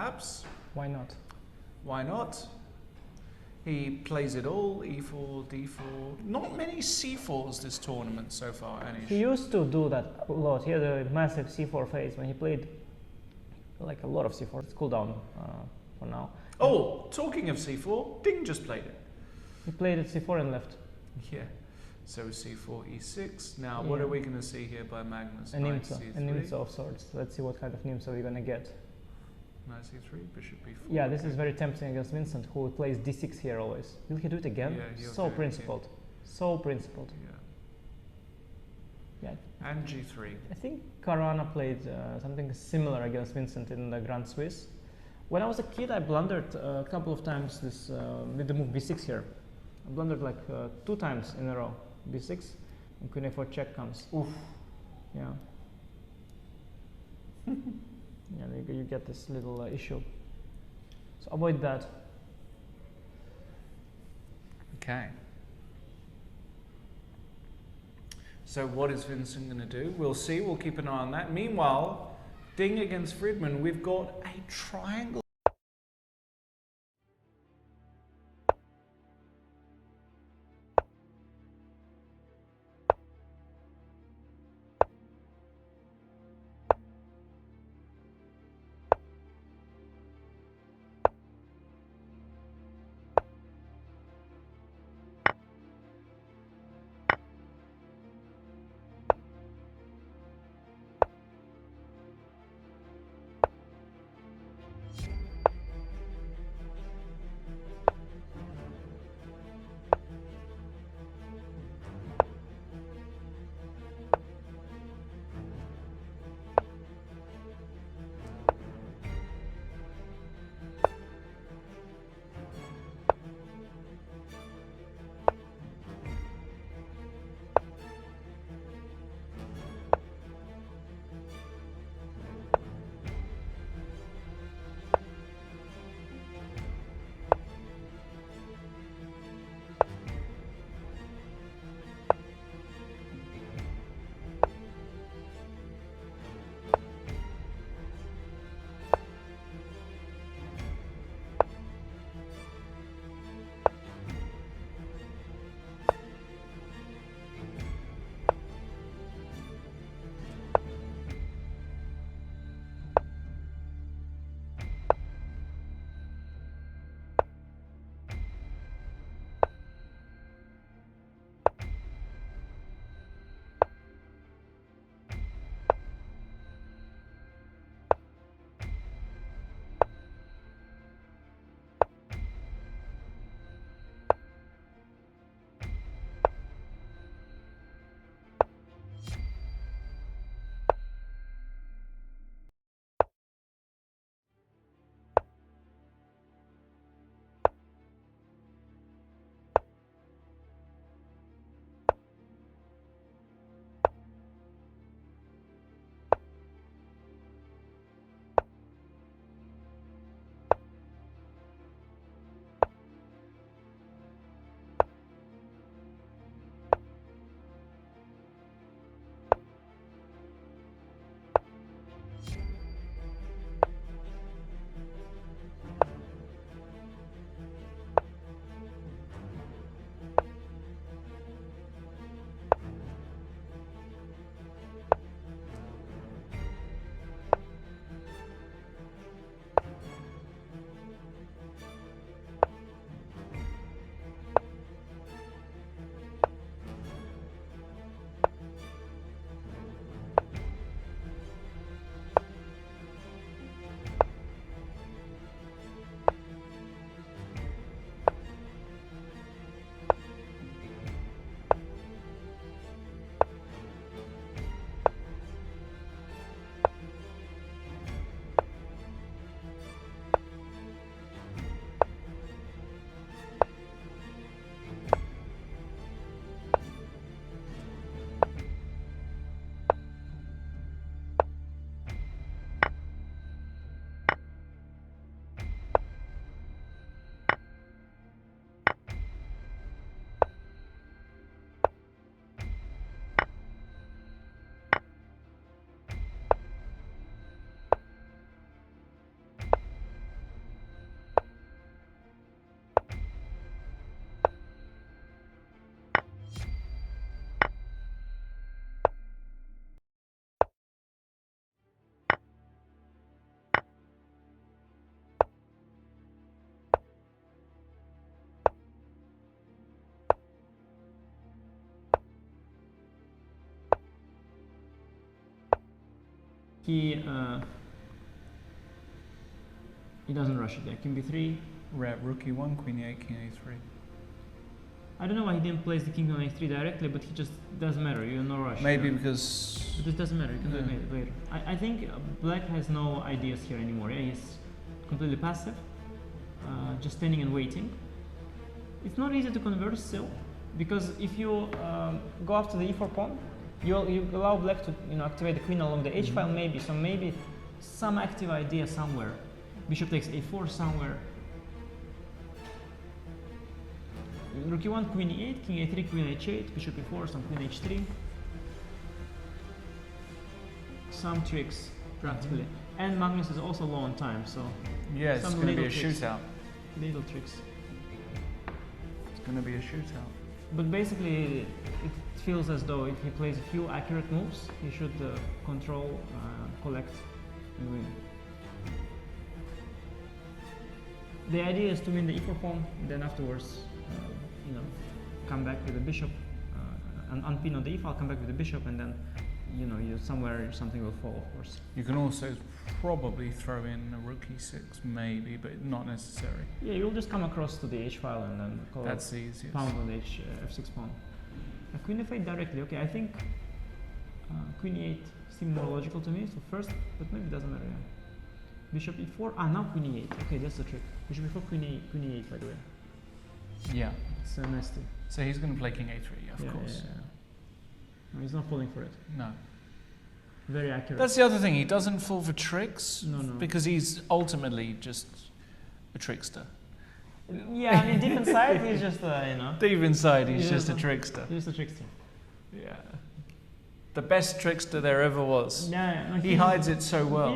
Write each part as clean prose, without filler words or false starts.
perhaps. Why not? Why not? He plays it all, e4, d4. Not many c4s this tournament so far, Anish. He used to do that a lot. He had a massive c4 phase when he played like a lot of c4. It's cool down for now. Oh, talking of c4, Ding just played it. He played it c4 and left. Yeah. So c4, e6. Now, what are we going to see here by Magnus? A Nimzo of sorts. Let's see what kind of Nimzo we're going to get. Knight c3, bishop b4. Yeah, this is very tempting against Vincent, who plays d6 here always. Will he do it again? Yeah, so principled. So principled. Yeah. Yeah. And g3. I think Caruana played something similar against Vincent in the Grand Swiss. When I was a kid, I blundered a couple of times this with the move b6 here. I blundered like 2 times in a row. b6 and queen a4 check comes. Oof. Yeah. Yeah, you get this little issue. So avoid that. Okay. So what is Vincent going to do? We'll see. We'll keep an eye on that. Meanwhile, Ding against Fridman, we've got a triangle. he doesn't rush it there. King b3. Rook e1, queen e8, king a3. I don't know why he didn't place the king on a3 directly, but he just doesn't matter. You're no rush. Maybe because But it doesn't matter. You can do it later. I think black has no ideas here anymore. Yeah, he's completely passive, just standing and waiting. It's not easy to convert still, because if you go after the e4 pawn, you allow black to activate the queen along the h file maybe. So maybe some active idea somewhere. Bishop takes a4 somewhere. Rook e1, queen e8, king a3, queen h8, bishop e4, some queen h3. Some tricks practically. And Magnus is also low on time, so yeah, it's going to be a shootout. Little tricks. It's going to be a shootout. But basically, it feels as though if he plays a few accurate moves, he should control, collect, and win. The idea is to win the e4 pawn, and then afterwards, come back with the bishop, and unpin on the e file, come back with the bishop, and then, somewhere something will fall, of course. You can also probably throw in a rook e6, maybe, but not necessary. Yeah, you'll just come across to the h file and then call that's the easiest. Pound on the f6 pawn. Queen f8 directly. Okay, I think queen e8 seemed more logical to me. So first, but maybe it doesn't matter. Yeah. Bishop e4. Now queen e8. Okay, that's the trick. Bishop e4, queen e8, by the way. Yeah. It's nasty. So he's going to play king a3, of course. Yeah. No, he's not falling for it. No. Very accurate. That's the other thing. He doesn't fall for tricks because he's ultimately just a trickster. Yeah, I mean, deep inside, he's just, Deep inside, he's just a trickster. He's just a trickster. Yeah. The best trickster there ever was. Yeah, no, he hides it so well.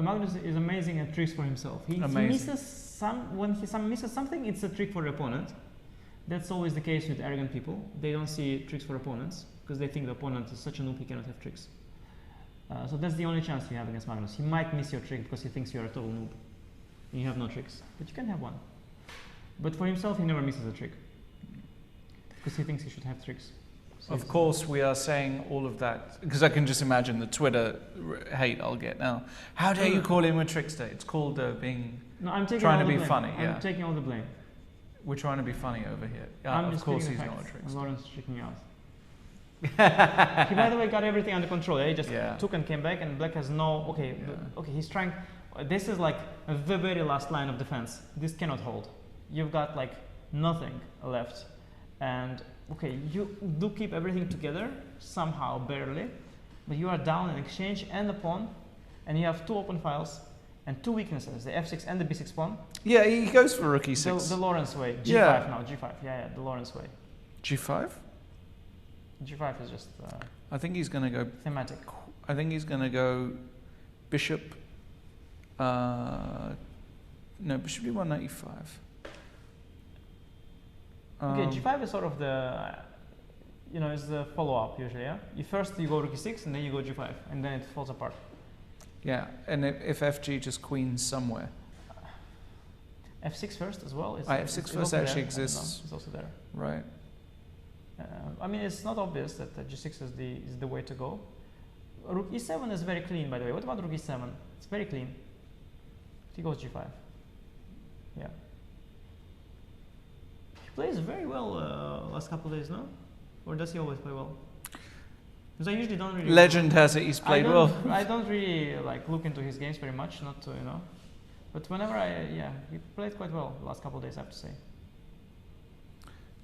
Magnus is amazing at tricks for himself. He misses when he misses something, it's a trick for the opponent. That's always the case with arrogant people. They don't see tricks for opponents because they think the opponent is such a noob he cannot have tricks. So that's the only chance you have against Magnus. He might miss your trick because he thinks you're a total noob. And you have no tricks, but you can have one. But for himself, he never misses a trick because he thinks he should have tricks. So of course, we are saying all of that because I can just imagine the Twitter hate I'll get now. How dare you call him a trickster? It's called being trying to be funny. I'm taking all the blame. We're trying to be funny over here. Of course, he's not a trickster. Lawrence is checking out. He, by the way, got everything under control. He just took and came back, and black has no. Okay, he's trying. This is like the very last line of defense. This cannot hold. You've got like nothing left, and you do keep everything together somehow, barely, but you are down in exchange and the pawn, and you have two open files and two weaknesses: the f6 and the b6 pawn. Yeah, he goes for rook e6. The Lawrence way. G5 now. G5. Yeah, the Lawrence way. G5. G5 is just. I think he's going to go thematic. I think he's going to go bishop. No, bishop d1, knight e5. Okay, G5 is sort of the, is the follow-up usually. Yeah. First you go rook e6 and then you go G5 and then it falls apart. Yeah, and if FG just queens somewhere. F6 first as well. F6 first actually exists. It's also there. Right. I mean, it's not obvious that G6 is the way to go. Rook e7 is very clean, by the way. What about rook e7? It's very clean. He goes G5. Yeah. He plays very well last couple of days, no? Or does he always play well? Because I usually don't really. Legend has it he's played well. I don't really look into his games very much, not to But whenever he played quite well the last couple of days, I have to say.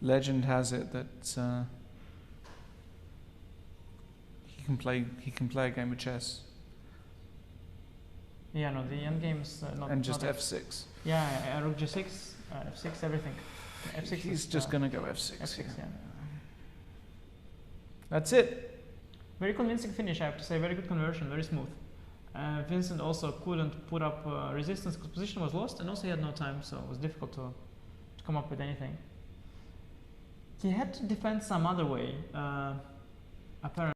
Legend has it that he can play a game of chess. Yeah, no, the end game's not. And just f6. Yeah, rook g6, f6, everything. F6. He's just gonna go f6. F6, yeah. That's it. Very convincing finish, I have to say. Very good conversion, very smooth. Vincent also couldn't put up resistance because position was lost, and also he had no time, so it was difficult to come up with anything. He had to defend some other way, apparently.